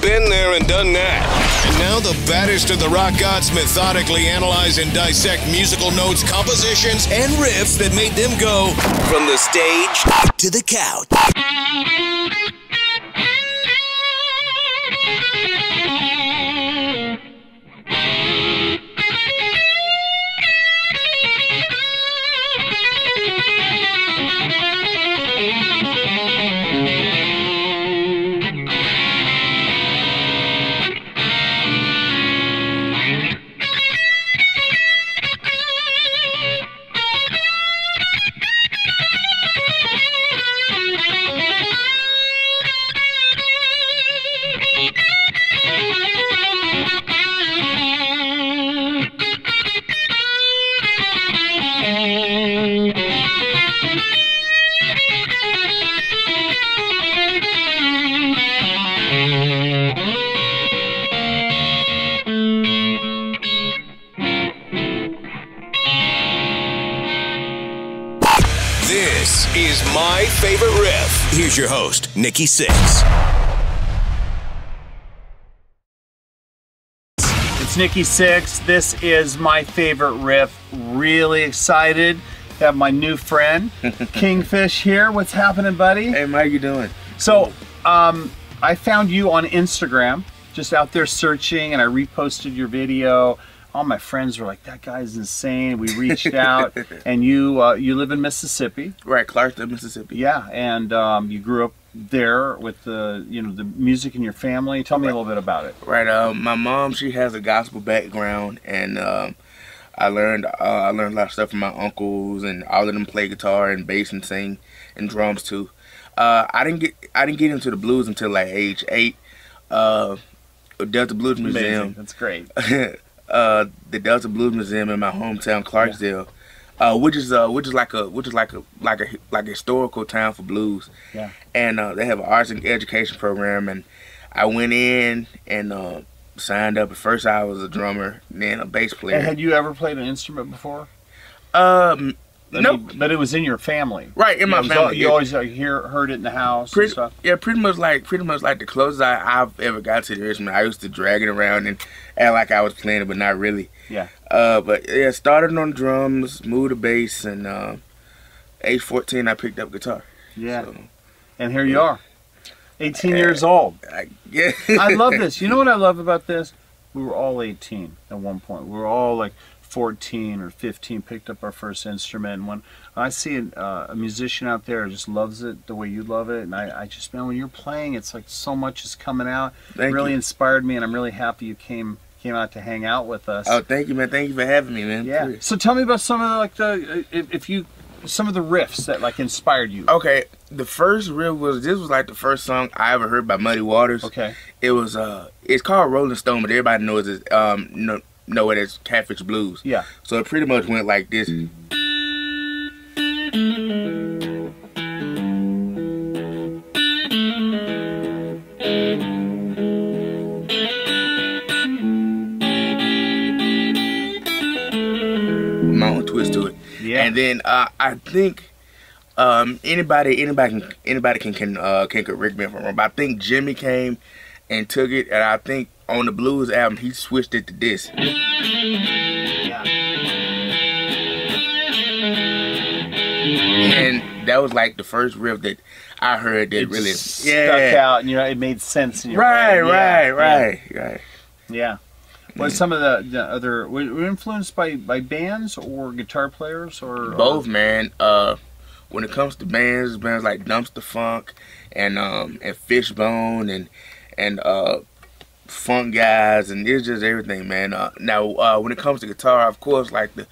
been there and done that. And now the baddest of the rock gods methodically analyze and dissect musical notes, compositions, and riffs that made them go from the stage to the couch. This is My Favorite Riff. Here's your host, Nikki Sixx. It's Nikki Sixx. This is My Favorite Riff. Really excited to have my new friend, Kingfish, here. What's happening, buddy? Hey, Mike, how you doing? So, I found you on Instagram, just out there searching, and I reposted your video. All my friends were like, that guy's insane. We reached out, and you live in Mississippi. Right, Clarksville, Mississippi. Yeah, and you grew up there with the the music in your family. Tell me a little bit about it. Right, my mom, she has a gospel background, and I learned a lot of stuff from my uncles, and all of them play guitar and bass and sing and drums too. I didn't get into the blues until like age 8. Delta Blues Museum. Amazing. That's great. The Delta Blues Museum in my hometown, Clarksville, which is like a historical town for blues. Yeah. And they have an arts and education program, and I went in and signed up. At first, I was a drummer, then a bass player. And had you ever played an instrument before? No, but it was in your family, right? In my family, you always heard it in the house. And stuff. Yeah, pretty much like the closest I've ever got to the instrument. I used to drag it around and act like I was playing it, but not really. Yeah. But yeah, started on drums, moved to bass, and age 14, I picked up guitar. Yeah. So, and here you are, 18 years old. Yeah. I love this. You know what I love about this? We were all 18 at one point. We were all like 14 or 15, picked up our first instrument. And when I see a musician out there who just loves it the way you love it, and I just, man, when you're playing, it's like so much is coming out. It really inspired me, and I'm really happy you came out to hang out with us. Oh, thank you, man. Thank you for having me, man. Yeah. So tell me about some of some of the riffs that like inspired you. Okay, the first riff was like the first song I ever heard by Muddy Waters. Okay. It was it's called Rolling Stone, but everybody knows it know it as Catfish Blues. Yeah. So it pretty much went like this. My own twist to it. Yeah. And then I think anybody can correct me if I'm wrong, but I think Jimmy came and took it, and I think on the blues album he switched it to this. Yeah. And that was like the first riff that I heard that really stuck out, and it made sense in your brain. Right. Right. Yeah. What some of the other were you influenced by bands or guitar players or both, man. When it comes to bands like Dumpster Funk and Fishbone and funk guys, and it's just everything, man. Now when it comes to guitar, of course, like the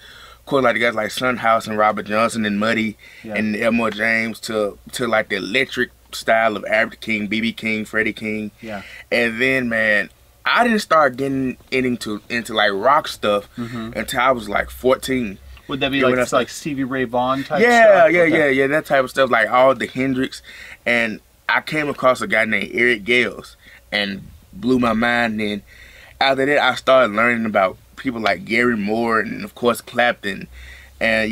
guys like Sunhouse and Robert Johnson and Muddy and Elmore James to like the electric style of Albert King, B.B. King, Freddie King. Yeah. And then, man, I didn't start getting into like rock stuff until I was like 14. Would that be like Stevie Ray Vaughan type stuff? Yeah, that type of stuff, like all the Hendrix. And I came across a guy named Eric Gales and blew my mind. And after that, I started learning about people like Gary Moore and of course Clapton. And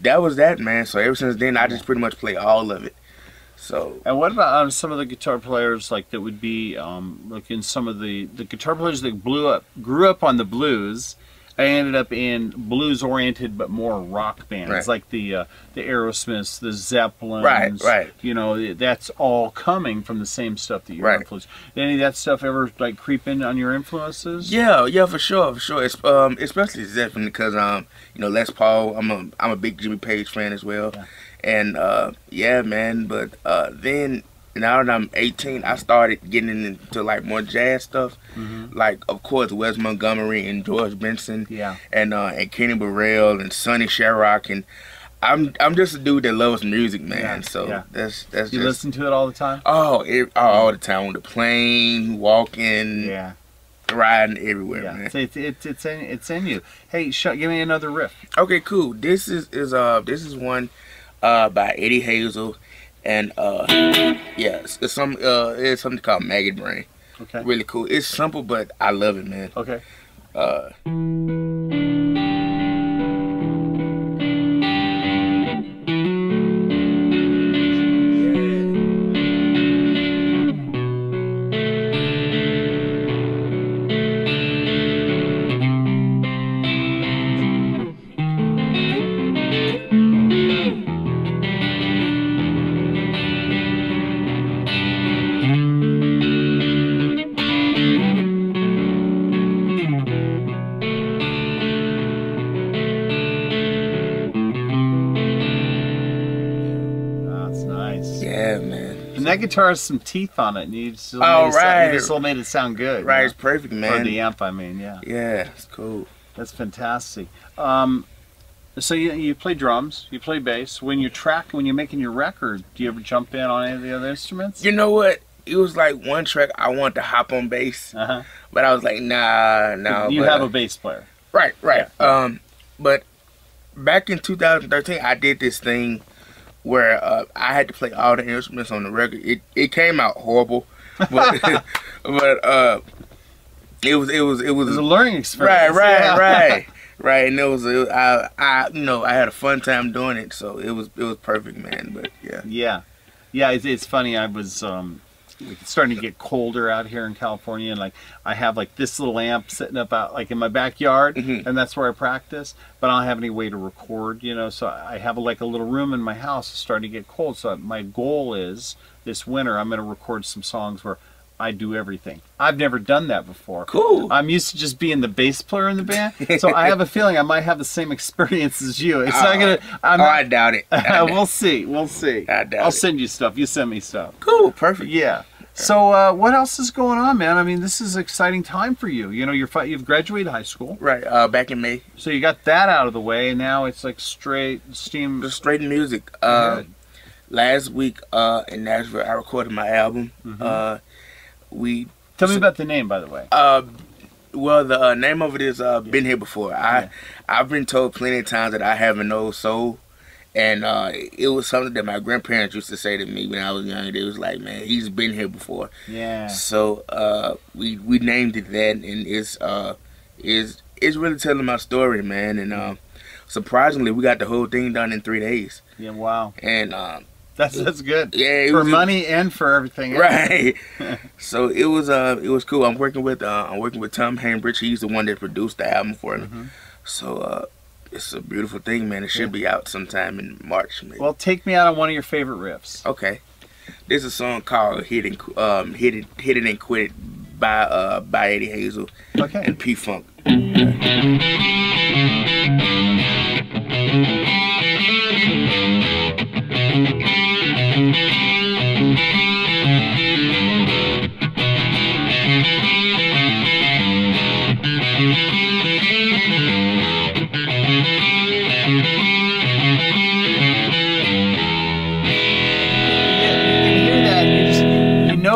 that was that, man. So ever since then, I just pretty much play all of it. So. And what about some of the guitar players like that would be like in some of the guitar players that grew up on the blues? I ended up in blues-oriented, but more rock bands, like the Aerosmiths, the Zeppelins. Right. You know, that's all coming from the same stuff that you're influenced. Did any of that stuff ever like creep in on your influences? Yeah, for sure. It's, especially Zeppelin because you know, Les Paul. I'm a big Jimmy Page fan as well, and yeah, man. But then. Now that I'm 18, I started getting into like more jazz stuff, like of course Wes Montgomery and George Benson, and Kenny Burrell and Sonny Sharrock, and I'm just a dude that loves music, man. So that's you listen to it all the time? Oh, all the time on the plane, walking, riding everywhere, man. It's in you. Hey, give me another riff. Okay, cool. This is one by Eddie Hazel. And it's something called Maggot Brain. Okay. Really cool. It's simple, but I love it, man. Okay. And that guitar has some teeth on it, and you just made it sound good. Right, it's perfect, man. Or the amp, I mean, yeah. Yeah, it's cool. That's fantastic. So you play drums, you play bass. When you're making your record, do you ever jump in on any of the other instruments? You know what? It was like one track I wanted to hop on bass, but I was like, nah. You have a bass player. Right. Yeah. But back in 2013, I did this thing where I had to play all the instruments on the record. It came out horrible, but it was a learning experience. Right. And I had a fun time doing it, so it was perfect, man. But yeah. It's funny. I was it's starting to get colder out here in California, and like I have like this little amp sitting up out like in my backyard, and that's where I practice. But I don't have any way to record, so I have like a little room in my house. It's starting to get cold, so my goal is this winter I'm going to record some songs where I do everything. I've never done that before. Cool. I'm used to just being the bass player in the band, so I have a feeling I might have the same experience as you. It's not gonna. I doubt it. We'll see. I doubt I'll send you stuff. You send me stuff. Cool. Perfect. Yeah. So what else is going on, man? I mean, this is an exciting time for you. You've graduated high school. Right. Back in May. So you got that out of the way, and now it's like straight steam. Just straight music. Last week in Nashville, I recorded my album. Tell me about the name, by the way. Well, the name of it is Been Here Before. I've been told plenty of times that I have an old soul. And it was something that my grandparents used to say to me when I was young. They was like, man, he's been here before. Yeah. So we named it that, and it's really telling my story, man. And surprisingly, we got the whole thing done in 3 days. Yeah, wow. And that's good. Yeah, for money and for everything else. Right. So it was cool. I'm working with Tom Hambridge. He's the one that produced the album for me. So it's a beautiful thing, man. It should be out sometime in March, maybe. Well, take me out on one of your favorite riffs. Okay. There's a song called Hit It and Quit It by Eddie Hazel and P-Funk.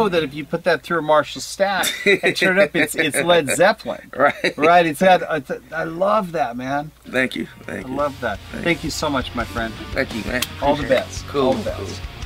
That if you put that through a Marshall stack and turn it up, it's Led Zeppelin. Right. It's that. I love that, man. Thank you. I love that. Thank you so much, my friend. Thank you, man. All the best. Cool. All the best. Cool.